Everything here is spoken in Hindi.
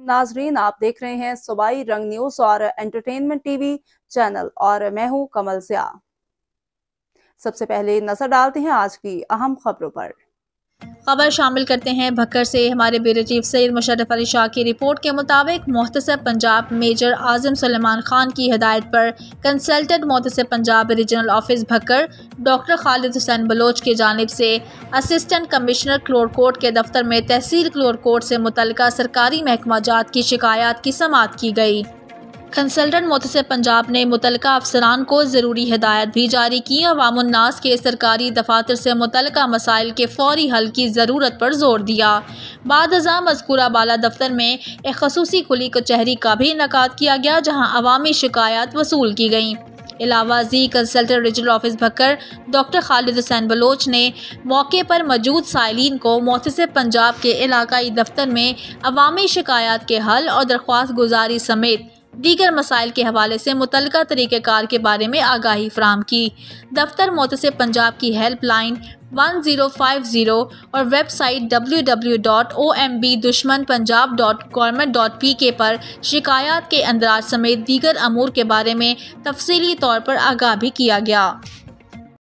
नाजरीन, आप देख रहे हैं सूबाई रंग न्यूज और एंटरटेनमेंट टीवी चैनल और मैं हूं कमल सिया। सबसे पहले नजर डालते हैं आज की अहम खबरों पर। खबर शामिल करते हैं भक्कर से। हमारे ब्यूरो चीफ सैयद मुशर्रफ अली शाह की रिपोर्ट के मुताबिक मोहतसब पंजाब मेजर आजम सुलेमान खान की हिदायत पर consultant मोहतसब Punjab regional office Bhakkar doctor Khalid Hussain Bloch की जानिब से असिस्टेंट कमिश्नर क्लोरकोट के दफ्तर में तहसील क्लोरकोट से मुतल्लिका सरकारी महकमा जात की शिकायत की समाअत की गई। कंसल्टेंट मोहतसब पंजाब ने मुतल्लिका अफसरान को ज़रूरी हिदायत भी जारी की। अवामुन्नास के सरकारी दफातर से मुतल्लिका मसाइल के फौरी हल की ज़रूरत पर जोर दिया। बाद अज़ा मज़कूरा बाला दफ्तर में एक खसूसी खुली कचहरी का भी इनेकाद किया गया, जहाँ अवामी शिकायत वसूल की गई। इलावा जी consultant regional office Bhakkar doctor Khalid Hussain Bloch ने मौके पर मौजूद साइलिन को मोहतसब पंजाब के इलाकाई दफ्तर में अवामी शिकायत के हल और दरख्वास्त गुजारी समेत दीगर मसाइल के हवाले से मुतल्लिका तरीक़ेकार के बारे में आगाही फराहम की। दफ्तर मोहतसब पंजाब की हेल्पलाइन 1050 और वेबसाइट www.ombdushmanpunjab.government.pk पर शिकायत के अंदराज समेत दीगर अमूर के बारे में तफसीली तौर पर आगाह भी किया गया।